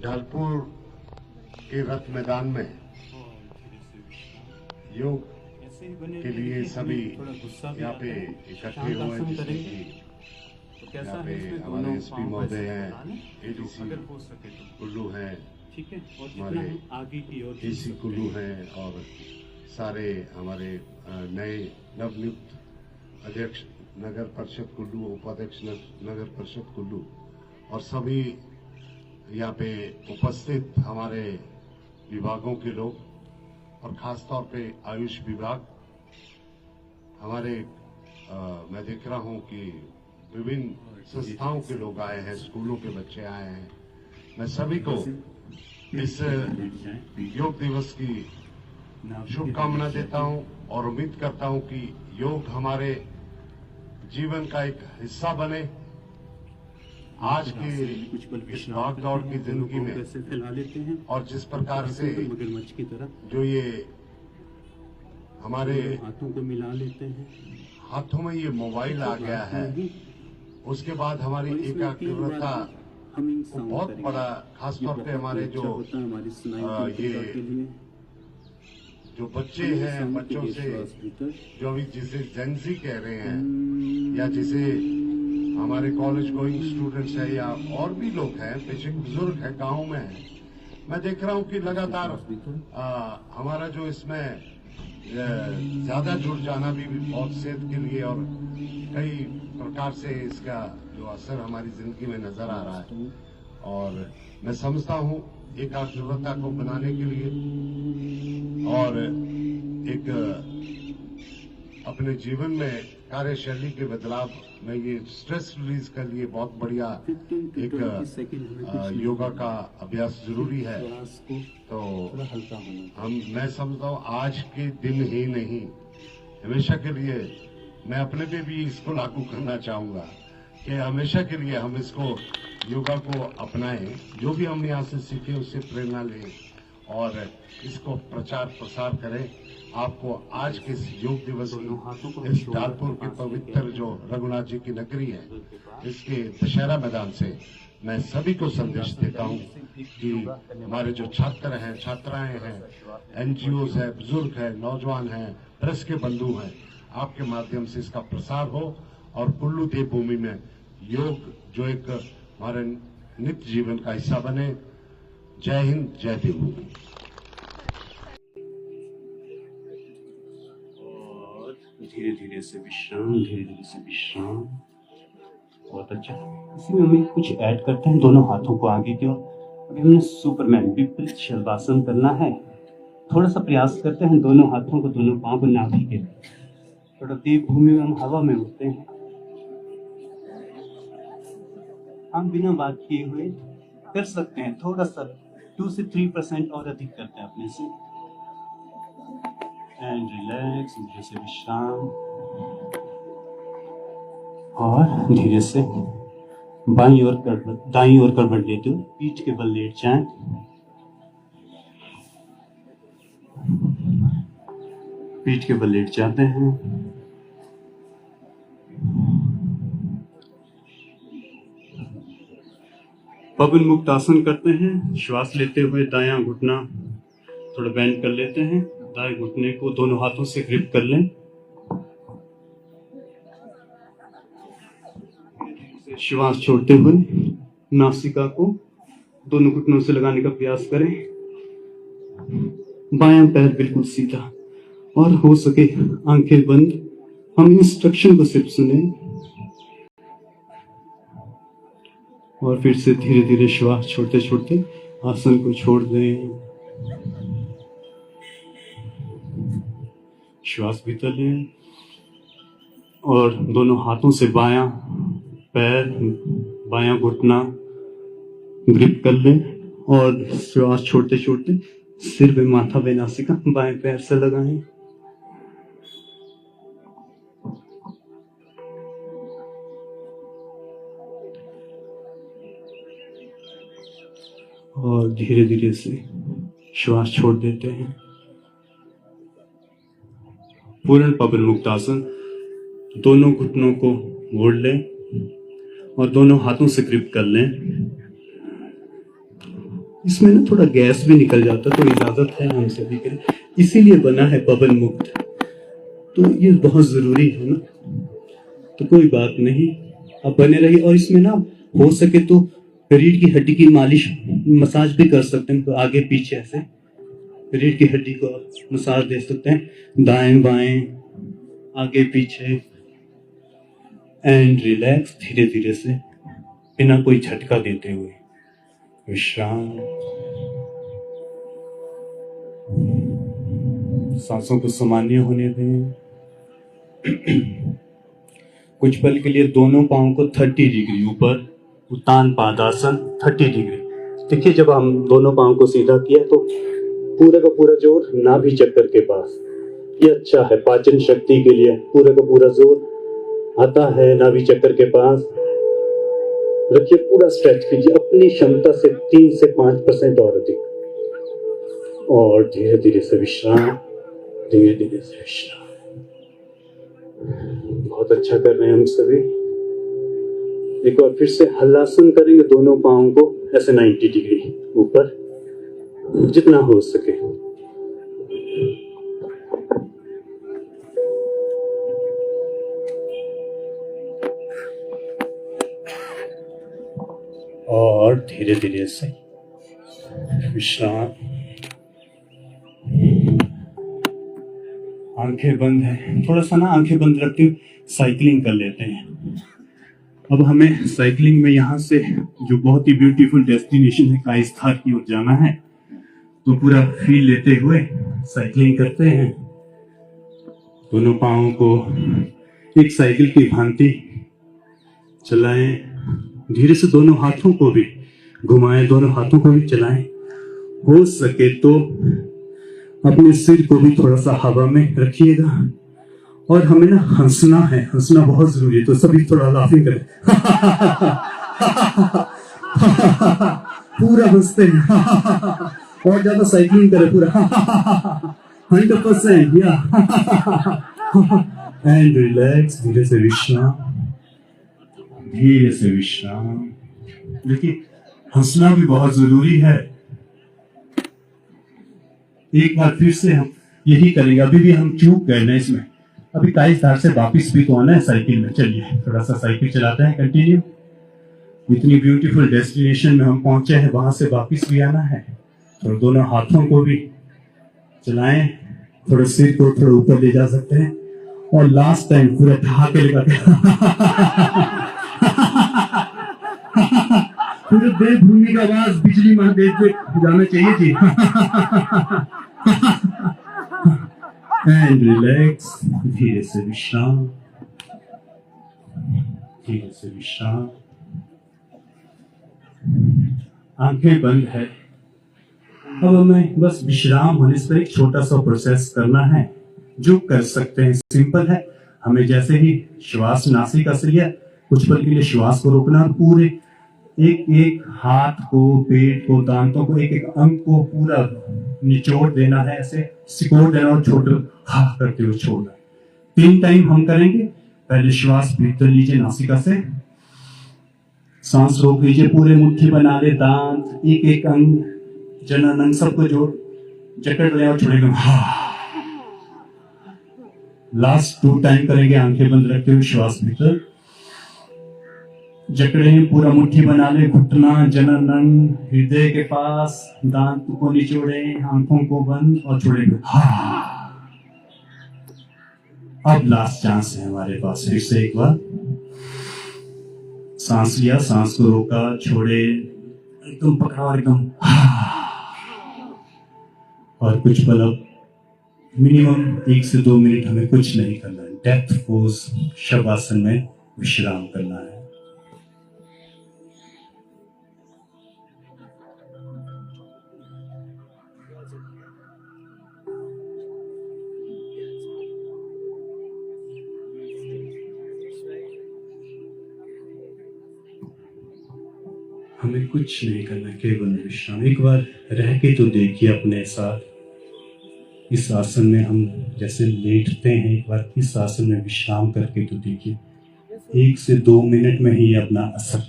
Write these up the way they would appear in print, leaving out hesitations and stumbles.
ढालपुर के रथ मैदान में योग के लिए सभी यहाँ पे इकट्ठे हुए, जिसमें कि यहाँ पे हमारे एसपी महोदय हैं, एडीसी कुल्लू हैं, हमारे डीसी कुल्लू हैं और सारे हमारे नए नवनियुक्त अध्यक्ष नगर परिषद कुल्लू, उपाध्यक्ष नगर परिषद कुल्लू और सभी यहाँ पे उपस्थित हमारे विभागों के लोग और खास तौर पे आयुष विभाग हमारे मैं देख रहा हूँ कि विभिन्न संस्थाओं के लोग आए हैं, स्कूलों के बच्चे आए हैं। मैं सभी को इस योग दिवस की शुभकामना देता हूं और उम्मीद करता हूं कि योग हमारे जीवन का एक हिस्सा बने। आज की इस भाग दौड़ की जिंदगी में और जिस प्रकार से जो ये हमारे हाथों को मिला लेते हैं, हाथों में ये मोबाइल आ गया है, उसके बाद हमारी एकाग्रता को बहुत बड़ा, खासतौर पे हमारे जो ये जो बच्चे हैं, बच्चों से जो अभी जिसे जेंजी कह रहे हैं या जिसे हमारे कॉलेज गोइंग स्टूडेंट्स है या और भी लोग हैं, बेशक बुजुर्ग है, गांव में है, मैं देख रहा हूं कि लगातार हमारा जो इसमें ज्यादा जुड़ जाना भी बहुत सेहत के लिए और कई प्रकार से इसका जो असर हमारी जिंदगी में नजर आ रहा है। और मैं समझता हूं एकाग्रता को बनाने के लिए और एक अपने जीवन में कार्यशैली के बदलाव में ये स्ट्रेस रिलीज के लिए बहुत बढ़िया एक योगा का अभ्यास जरूरी है। तो मैं समझता हूँ आज के दिन ही नहीं, हमेशा के लिए मैं अपने पे भी इसको लागू करना चाहूंगा कि हमेशा के लिए हम इसको योगा को अपनाएं, जो भी हम यहाँ से सीखे उससे प्रेरणा लें और इसको प्रचार प्रसार करें। आपको आज के इस योग दिवस की इस ढालपुर के पवित्र जो रघुनाथ जी की नगरी है, इसके दशहरा मैदान से मैं सभी को संदेश देता हूँ कि हमारे जो छात्र हैं, छात्राएं हैं, एनजीओज है, बुजुर्ग है, नौजवान हैं, प्रेस के बंधु हैं, आपके माध्यम से इसका प्रसार हो और कुल्लू देवभूमि में योग जो एक हमारे नित्य जीवन का हिस्सा बने। जय हिंद, जय देवभूमि। और धीरे धीरे से विश्राम, धीरे धीरे से विश्राम। बहुत अच्छा। इसी में हमें कुछ ऐड करते हैं, दोनों हाथों को आगे की ओर। अभी हमने सुपरमैन विपरीत शलभासन करना है। थोड़ा सा प्रयास करते हैं, दोनों हाथों को, दोनों पांव को नाभि के, थोड़ा देवभूमि में हम हवा में उड़ते हैं। हम बिना बात किए हुए कर सकते हैं, थोड़ा सा 2 से 3% और अधिक करते हैं अपने से। एंड रिलैक्स, धीरे से विश्राम और धीरे से बाईं ओर दाईं ओर करवट लेते हुए पीठ के बल लेट जाएं। पीठ के बल लेट जाते हैं। पवन मुक्त आसन करते हैं। श्वास लेते हुए दायां घुटना थोड़ा बेंड कर लेते हैं। दाएं घुटने को दोनों हाथों से ग्रिप कर लें। श्वास छोड़ते हुए नासिका को दोनों घुटनों से लगाने का प्रयास करें। बायां पैर बिल्कुल सीधा और हो सके आंखें बंद। हम इंस्ट्रक्शन को सिर्फ सुने और फिर से धीरे धीरे श्वास छोड़ते छोड़ते आसन को छोड़ दें। श्वास भीतर लें और दोनों हाथों से बायां पैर, बायां घुटना ग्रिप कर लें और श्वास छोड़ते छोड़ते सिर पे माथा पे नासिका बाएं पैर से लगाएं। और धीरे धीरे से श्वास छोड़ देते हैं। पूर्ण पवन मुक्त आसन। दोनों घुटनों को मोड़ लें और दोनों हाथों से ग्रिप कर लें इसमें ना थोड़ा गैस भी निकल जाता, तो इजाजत है हम सभी के लिए, इसीलिए बना है पवन मुक्त। तो ये बहुत जरूरी है ना, तो कोई बात नहीं, आप बने रहिए। और इसमें ना हो सके तो रीढ़ की हड्डी की मालिश, मसाज भी कर सकते हैं, तो आगे पीछे ऐसे रीढ़ की हड्डी को मसाज दे सकते हैं, दाएं बाएं आगे पीछे, एंड रिलैक्स, धीरे धीरे से बिना कोई झटका देते हुए विश्राम। सांसों को सामान्य होने दें। कुछ पल के लिए दोनों पांव को 30 डिग्री ऊपर, उत्तान पादासन 30 डिग्री। देखिए जब हम दोनों पांव को सीधा किया तो पूरा का पूरा जोर नाभि चक्कर के पास, ये अच्छा है पाचन शक्ति के लिए। पूरा का पूरा जोर आता है नाभि चक्कर के पास, रखिए, पूरा स्ट्रेच कीजिए अपनी क्षमता से 3 से 5% और अधिक, और धीरे धीरे से विश्राम, धीरे धीरे से विश्राम। बहुत अच्छा कर रहे हैं हम सभी। एक बार फिर से हलासन करेंगे दोनों पांवों को ऐसे 90 डिग्री ऊपर, जितना हो सके। और धीरे धीरे से विश्राम। आंखें बंद है, थोड़ा सा ना आंखें बंद रखते हुए साइकिलिंग कर लेते हैं। अब हमें साइकिलिंग में यहाँ से जो बहुत ही ब्यूटीफुल डेस्टिनेशन है कायस्थार की ओर जाना है, तो पूरा फील लेते हुए साइकिलिंग करते हैं। दोनों पांवों को एक साइकिल की भांति चलाएं, धीरे से दोनों हाथों को भी घुमाएं, दोनों हाथों को भी चलाएं। हो सके तो अपने सिर को भी थोड़ा सा हवा में रखिएगा। और हमें ना हंसना है, हंसना बहुत जरूरी है, तो सभी थोड़ा लाफिंग करें। पूरा हंसते हैं और ज्यादा साइकिलिंग करें पूरा 100%, या एंड रिलैक्स, धीरे से विश्राम, धीरे से विश्राम। देखिए हंसना भी बहुत जरूरी है। एक बार फिर से हम यही करेंगे, अभी भी हम चूक गए ना इसमें। अभी कायस्थार से वापिस भी तो आना है साइकिल में, चलिए थोड़ा सा साइकिल चलाते हैं कंटिन्यू। इतनी ब्यूटीफुल डेस्टिनेशन में हम पहुंचे हैं, वहां से वापिस भी आना है, तो दोनों हाथों को भी चलाएं, थोड़ा सिर को थोड़ा ऊपर ले जा सकते हैं, और लास्ट टाइम पूरा ठहाके लगा पूरे देवभूमि का आवाज बिजली महादेव पे जाना चाहिए जी। एंड रिलैक्स, धीरे से विश्राम, धीरे से विश्राम। आंखें बंद है। अब हमें बस विश्राम होने से एक छोटा सा प्रोसेस करना है, जो कर सकते हैं, सिंपल है। हमें जैसे ही श्वास नासिका से लिया, कुछ पल के लिए श्वास को रोकना, पूरे एक एक हाथ को, पेट को, दांतों को, एक एक अंग को पूरा निचोड़ देना है, ऐसे सिकोड़ देना और छोड़ हा करते हुए छोड़ना। 3 टाइम हम करेंगे। पहले श्वास भीतर लीजिए नासिका से, सांस रोक लीजिए, पूरे मुट्ठी बना ले, दांत, एक एक अंग, जनन अंग सबको जोड़ जकड़ ले और छोड़ेगा। लास्ट 2 टाइम करेंगे आंखें बंद रखते हुए, श्वास भीतर जकड़े, पूरा मुट्ठी बना ले, घुटना, जनन, हृदय के पास, दांत को निचोड़े, आंखों को बंद और छोड़ेंगे। अब लास्ट चांस है हमारे पास, फिर से एक बार सांस लिया, सांस को रोका, छोड़े, एकदम पकड़ा और एकदम, और कुछ पल, अब मिनिमम 1 से 2 मिनट हमें कुछ नहीं करना है, डेप्थ पोज शवासन में विश्राम करना है। हमें कुछ नहीं करना, केवल विश्राम। एक बार रह के तो देखिए अपने साथ, इस आसन में हम जैसे लेटते हैं, एक बार इस आसन में विश्राम करके तो देखिए, 1 से 2 मिनट में ही अपना असर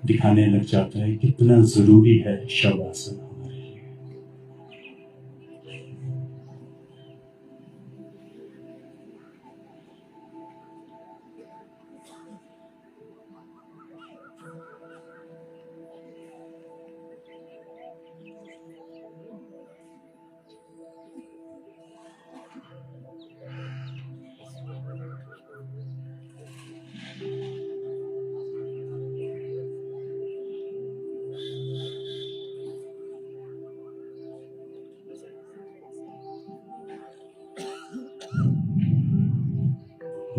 दिखाने लग जाता है कितना जरूरी है शवासन हमारे लिए।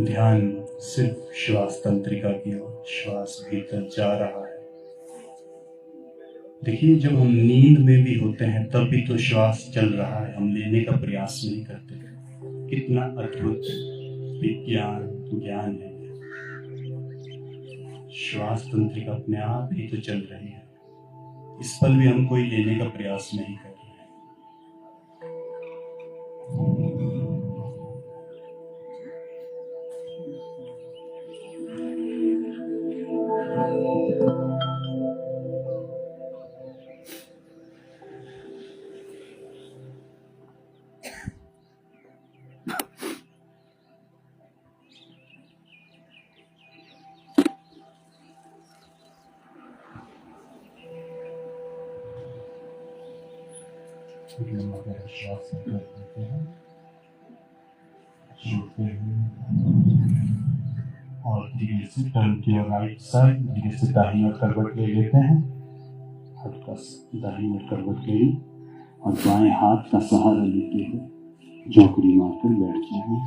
ध्यान सिर्फ श्वास तंत्रिका की ओर, श्वास भीतर जा रहा है। देखिए, जब हम नींद में भी होते हैं तब भी तो श्वास चल रहा है, हम लेने का प्रयास नहीं करते। कितना अद्भुत विज्ञान ज्ञान है। श्वास तंत्रिका अपने आप ही तो चल रही है, इस पल भी हम कोई लेने का प्रयास नहीं कर रहे हैं। श्वास कर देते हैं, छोड़ते हैं और धीरे से टर्न किया राइट साइड, धीरे से दाहिनी ओर करवट ले लेते हैं। हल्का दाहिनी ओर करवट ले ली और बाएं हाथ का सहारा लेते हुए झोंकड़ी मारकर बैठ जाएंगे।